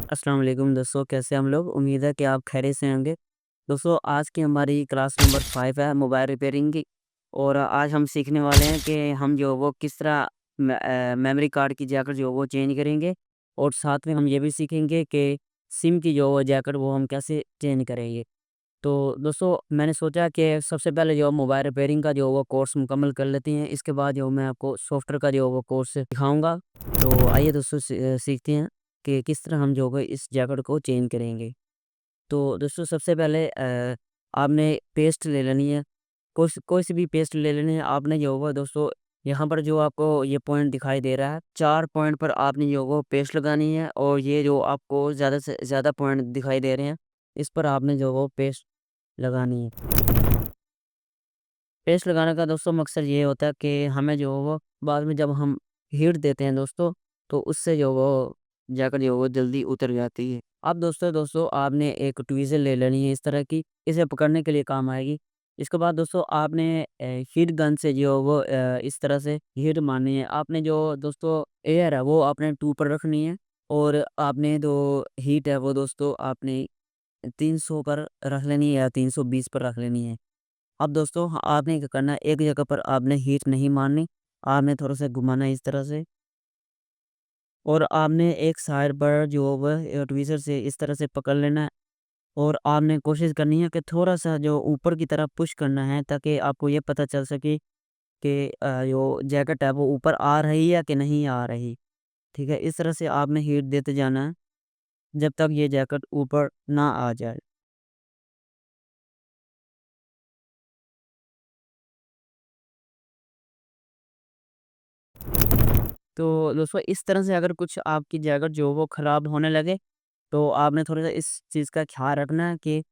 अस्सलाम वालेकुम दोस्तों, कैसे हैं हम लोग? उम्मीद है कि आप खैरियत से होंगे। दोस्तों, आज की हमारी क्लास नंबर 5 है मोबाइल रिपेयरिंग की। और आज हम सीखने वाले हैं कि हम जो वो किस तरह मेमोरी कार्ड की जैकेट जो वो चेंज करेंगे। और साथ में हम ये भी सीखेंगे कि सिम की जो वो जैकेट वो हम कैसे चेंज करेंगे। तो दोस्तों, मैंने सोचा कि सबसे पहले जो मोबाइल रिपेयरिंग का जो वो कोर्स मुकम्मल कर लेते हैं। इसके बाद जो मैं आपको सॉफ्टवेयर का जो वो कोर्स सिखाऊँगा। तो आइए दोस्तों, सीखते हैं कि किस तरह हम जो है इस जैकेट को चेंज करेंगे। तो दोस्तों, सबसे पहले आपने पेस्ट ले लेनी है। कोई सी भी पेस्ट ले लेनी है। आपने जो होगा दोस्तों, यहाँ पर जो आपको ये पॉइंट दिखाई दे रहा है, 4 पॉइंट पर आपने जो वो पेस्ट लगानी है। और ये जो आपको ज़्यादा से ज़्यादा पॉइंट दिखाई दे रहे हैं, इस पर आपने जो वो पेस्ट लगानी है। पेस्ट लगाने का दोस्तों मकसद ये होता है कि हमें जो वो बाद में जब हम हीट देते हैं दोस्तों, तो उससे जो वो जैकेट जो वो जल्दी उतर जाती है। अब दोस्तों आपने एक ट्वीज़र ले लेनी है इस तरह की, इसे पकड़ने के लिए काम आएगी। इसके बाद दोस्तों आपने हीट गन से जो वो इस तरह से हीट मारनी है। आपने जो दोस्तों एयर है वो आपने 2 पर रखनी है। और आपने जो हीट है वो दोस्तों आपने 300 पर रख लेनी है या 320 पर रख लेनी है। अब दोस्तों आपने क्या करना है, एक जगह पर आपने हीट नहीं मारनी। आपने थोड़ा-सा घुमाना है इस तरह से। और आपने एक साइड पर जो वह ट्विज़र से इस तरह से पकड़ लेना है। और आपने कोशिश करनी है कि थोड़ा-सा जो ऊपर की तरफ पुश करना है, ताकि आपको ये पता चल सके कि जो जैकेट है वो ऊपर आ रही है या कि नहीं आ रही। ठीक है? इस तरह से आपने हीट देते जाना है, जब तक ये जैकेट ऊपर ना आ जाए। तो दोस्तों, इस तरह से अगर कुछ आपकी जैकेट जो वो ख़राब होने लगे, तो आपने थोड़ा-सा इस चीज़ का ख़्याल रखना है कि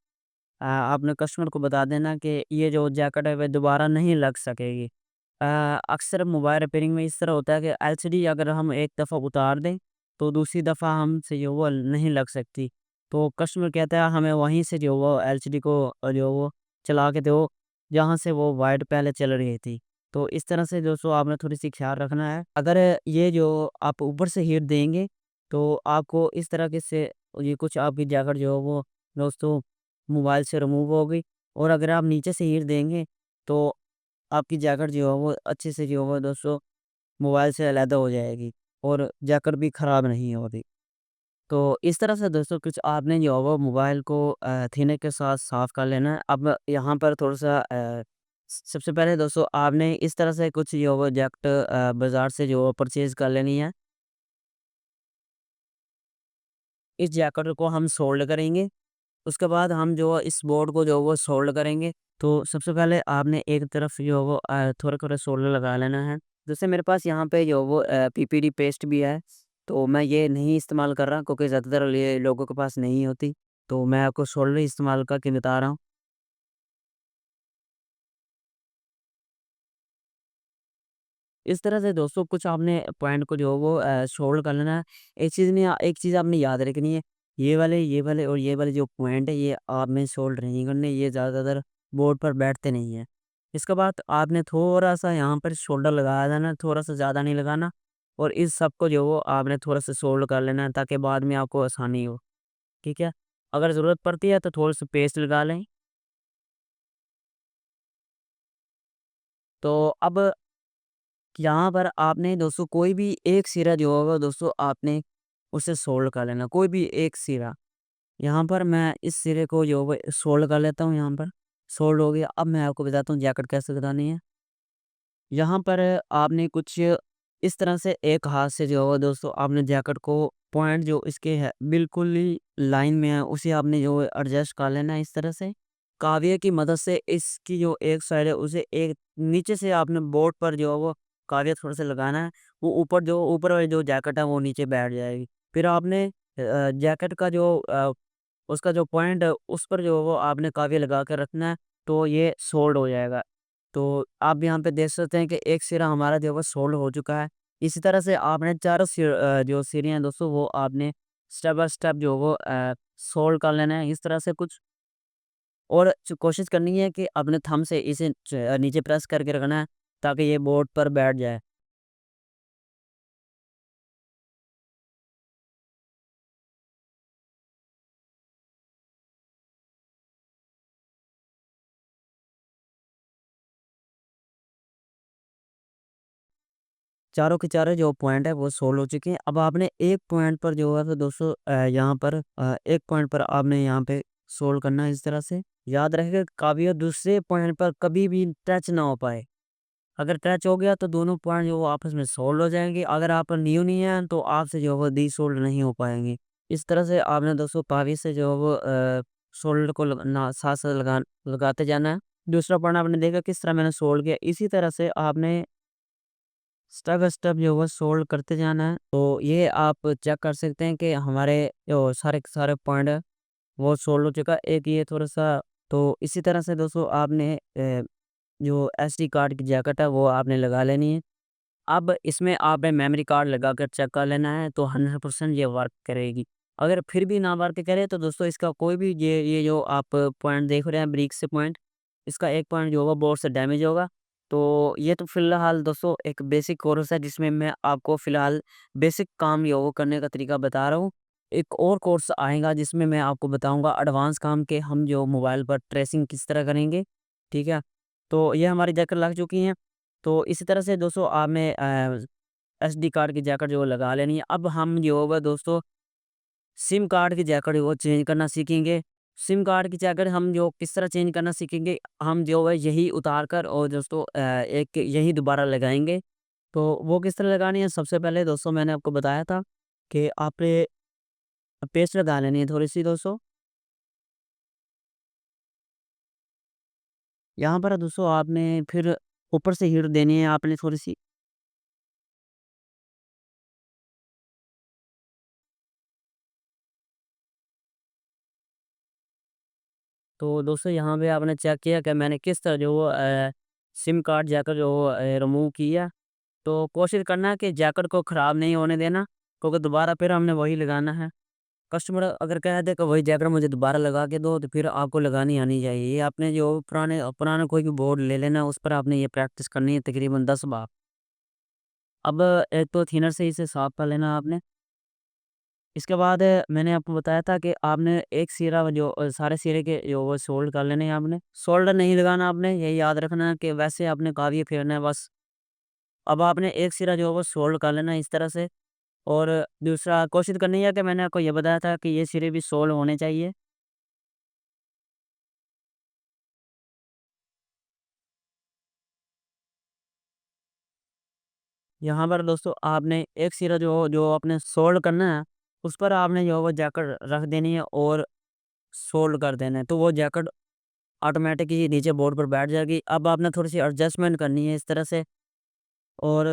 आपने कस्टमर को बता देना कि ये जो जैकेट है वह दोबारा नहीं लग सकेगी। अ, अक्सर मोबाइल रिपेयरिंग में इस तरह होता है कि एलसीडी अगर हम एक दफ़ा उतार दें, तो दूसरी दफ़ा हमसे जो वो नहीं लग सकती। तो कस्टमर कहता है हमें वहीं से जो वो एलसीडी को जो वो चला के दो, जहाँ से वो वाइट पहले चल रही थी। तो इस तरह से दोस्तों आपने थोड़ी-सी ख़्याल रखना है। अगर ये जो आप ऊपर से हीट देंगे, तो आपको इस तरह के से ये कुछ आपकी जैकेट जो है वो दोस्तों मोबाइल से रिमूव होगी। और अगर आप नीचे से हीट देंगे, तो आपकी जैकेट जो है वो अच्छे से जो है दोस्तों मोबाइल से अलहदा हो जाएगी। और जैकेट भी ख़राब नहीं होगी। तो इस तरह से दोस्तों कुछ आपने जो है वो मोबाइल को थिनर के साथ साफ़ कर लेना है। अब यहाँ पर थोड़ा-सा सबसे पहले दोस्तों आपने इस तरह से कुछ जो है वो जैकेट बाज़ार से जो परचेज़ कर लेनी है। इस जैकेट को हम सोल्ड करेंगे। उसके बाद हम जो इस बोर्ड को जो वो सोल्ड करेंगे। तो सबसे पहले आपने एक तरफ जो वो थोड़ा-थोड़ा सोल्डर लगा लेना है। जैसे मेरे पास यहाँ पे जो वो पीपीडी पेस्ट भी है, तो मैं ये नहीं इस्तेमाल कर रहा क्योंकि ज़्यादातर ये लोगों के पास नहीं होती। तो मैं आपको सोल्डर इस्तेमाल करके बता रहा हूँ। इस तरह से दोस्तों कुछ आपने पॉइंट को जो है वो सोल्व कर लेना है। एक चीज़ आपने याद रखनी है, ये वाले और ये वाले जो पॉइंट है ये आपने सोल्व नहीं करने, ये ज़्यादातर बोर्ड पर बैठते नहीं हैं। इसके बाद आपने थोड़ा-सा यहाँ पर शोल्डर लगा देना, थोड़ा-सा ज़्यादा नहीं लगाना। और इस सब को जो वो आपने थोड़ा-सा सोल्व कर लेना है, ताकि बाद में आपको आसानी हो, ठीक है? अगर ज़रूरत पड़ती है तो थोड़ी-सी पेस्ट लगा लें। तो अब यहाँ पर आपने दोस्तों कोई भी एक सिरा जो होगा दोस्तों आपने उसे सोल्ड कर लेना, कोई भी एक सिरा। यहाँ पर मैं इस सिरे को जो है सोल्ड कर लेता हूँ यहाँ पर, सोल्ड हो गया। अब मैं आपको बताता हूँ जैकेट कैसे लगानी है। यहाँ पर आपने कुछ इस तरह से एक हाथ से जो है दोस्तों आपने जैकेट को पॉइंट जो इसके है बिल्कुल ही लाइन में है, उसे आपने जो है एडजस्ट कर लेना है इस तरह से। काविये की मदद से इसकी जो एक साइड है उसे एक नीचे से आपने बोर्ड पर जो है वो काविया थोड़ा सा लगाना है। वो ऊपर वाली जो जैकेट है वो नीचे बैठ जाएगी। फिर आपने जैकेट का जो उसका जो पॉइंट है उस पर जो है वो आपने काविया लगा कर रखना है, तो ये सोल्ड हो जाएगा। तो आप यहाँ पे देख सकते हैं कि एक सिरा हमारा जो है वो सोल्ड हो चुका है। इसी तरह से आपने चारों जो सिरे हैं दोस्तों वो आपने स्टेप बाय स्टेप जो वो सोल्व कर लेना है इस तरह से कुछ। और कोशिश करनी है कि अपने थंब से इसे नीचे प्रेस करके रखना है, ताकि ये बोर्ड पर बैठ जाए। चारों के चारों जो पॉइंट है वो सोल्व हो चुके हैं। अब आपने एक पॉइंट पर जो है तो दोस्तों यहाँ पर एक पॉइंट पर आपने यहाँ पे सोल्व करना है इस तरह से। याद रखेगा कभी दूसरे पॉइंट पर कभी भी टच ना हो पाए। अगर टच हो गया तो दोनों पॉइंट जो वो आपस में सोल्व हो जाएंगे। अगर आप न्यू नहीं है तो आपसे जो है वो डी सोल्व नहीं हो पाएंगे। इस तरह से आपने दोस्तों काफ़ी से जो है वो सोल्डर को ना साथ साथ लगाते जाना है। दूसरा पॉइंट आपने देखा किस तरह मैंने सोल्व किया, इसी तरह से आपने स्टेप बाय स्टेप जो है सोल्व करते जाना है। तो ये आप चेक कर सकते हैं कि हमारे जो सारे के सारे पॉइंट है वो सोल्व हो चुका है। एक ये थोड़ा-सा तो इसी तरह से दोस्तों आपने जो एसडी कार्ड की जैकेट है वो आपने लगा लेनी है। अब इसमें आपने मेमोरी कार्ड लगाकर चेक कर लेना है तो 100% ये वर्क करेगी। अगर फिर भी ना वर्क करे तो दोस्तों इसका कोई भी ये जो आप पॉइंट देख रहे हैं ब्रिक से पॉइंट, इसका एक पॉइंट जो होगा बोर्ड से डैमेज होगा। तो ये तो फ़िलहाल दोस्तों एक बेसिक कोर्स है जिसमें मैं आपको फ़िलहाल बेसिक काम यो करने का तरीका बता रहा हूँ। एक और कोर्स आएगा जिसमें मैं आपको बताऊँगा एडवांस काम के हम जो मोबाइल पर ट्रेसिंग किस तरह करेंगे, ठीक है? तो ये हमारी जैकेट लग चुकी हैं। तो इसी तरह से दोस्तों आपने एसडी कार्ड की जैकेट जो लगा लेनी है। अब हम जो होगा दोस्तों सिम कार्ड की जैकेट वो चेंज करना सीखेंगे। सिम कार्ड की जैकेट हम जो किस तरह चेंज करना सीखेंगे, हम जो है यही उतार कर और दोस्तों एक यही दोबारा लगाएँगे। तो वो किस तरह लगानी है, सबसे पहले दोस्तों मैंने आपको बताया था कि आपने पेस्ट लगा लेनी है थोड़ी-सी दोस्तों। यहाँ पर दोस्तों आपने फिर ऊपर से हीट देनी है आपने थोड़ी-सी। तो दोस्तों यहाँ पे आपने चेक किया कि मैंने किस तरह जो सिम कार्ड जैकेट जो रिमूव किया। तो कोशिश करना है कि जैकेट को ख़राब नहीं होने देना, क्योंकि दोबारा फिर हमने वही लगाना है। कस्टमर अगर कह दे कि वही जैकेट मुझे दोबारा लगा के दो, तो फिर आपको लगानी आनी चाहिए। ये आपने जो पुराने पुराना कोई भी बोर्ड ले लेना, उस पर आपने ये प्रैक्टिस करनी है तकरीबन 10 बार। अब एक तो थिनर से इसे साफ़ कर लेना आपने। इसके बाद मैंने आपको बताया था कि आपने एक सिरा जो सारे सिरे के जो वो सोल्ड कर लेने हैं आपने। सोल्डर नहीं लगाना आपने, ये याद रखना है कि वैसे आपने काफ़ी फेरना है बस। अब आपने एक सिरा जो है वो सोल्ड कर लेना है इस तरह से। और दूसरा कोशिश करनी है कि मैंने आपको ये बताया था कि ये सिरे भी सोल्ड होने चाहिए। यहाँ पर दोस्तों आपने एक सिरा जो जो आपने सोल्ड करना है, उस पर आपने जो है वो जैकेट रख देनी है और सोल्ड कर देना है। तो वो जैकेट ऑटोमेटिक ही नीचे बोर्ड पर बैठ जाएगी। अब आपने थोड़ी-सी एडजस्टमेंट करनी है इस तरह से। और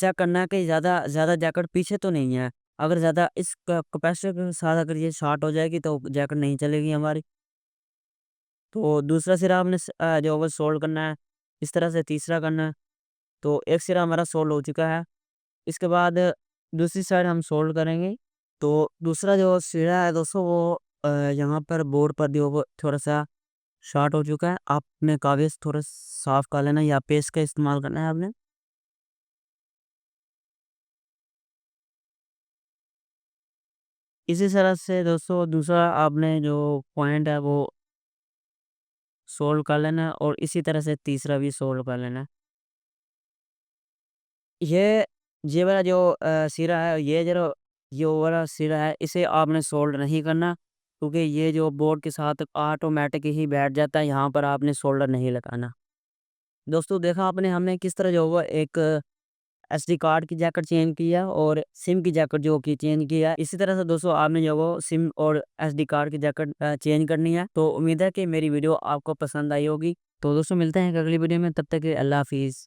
चेक करना है कि ज़्यादा ज़्यादा जैकेट पीछे तो नहीं है। अगर ज़्यादा इस कैपेसिटर के साथ अगर ये शॉर्ट हो जाएगी तो जैकेट नहीं चलेगी हमारी। तो दूसरा सिरा हमने जो है वो सोल्ड करना है। इस तरह से तीसरा करना है। तो एक सिरा हमारा सोल्ड हो चुका है। इसके बाद दूसरी साइड हम सोल्ड करेंगे। तो दूसरा जो सिरा है दोस्तों वो यहाँ पर बोर्ड पर जो वो थोड़ा-सा शॉर्ट हो चुका है। आपने कागज़ थोड़ा साफ कर लेना है या पेस्ट का इस्तेमाल करना है आपने। इसी तरह से दोस्तों दूसरा आपने जो पॉइंट है वो सोल्व कर लेना है और इसी तरह से तीसरा भी सोल्व कर लेना है। ये ये वाला जो सिरा है ये जो ये वाला सिरा है इसे आपने सोल्ड नहीं करना, क्योंकि ये जो बोर्ड के साथ ऑटोमेटिक ही बैठ जाता है, यहाँ पर आपने सोल्डर नहीं लगाना। दोस्तों देखा आपने हमने किस तरह जो हुआ एक एसडी कार्ड की जैकेट चेंज किया और सिम की जैकेट जो की चेंज किया। इसी तरह से दोस्तों आपने जो वो सिम और एसडी कार्ड की जैकेट चेंज करनी है। तो उम्मीद है कि मेरी वीडियो आपको पसंद आई होगी। तो दोस्तों मिलते हैं एक अगली वीडियो में, तब तक के लिए अल्लाह हाफ़िज़।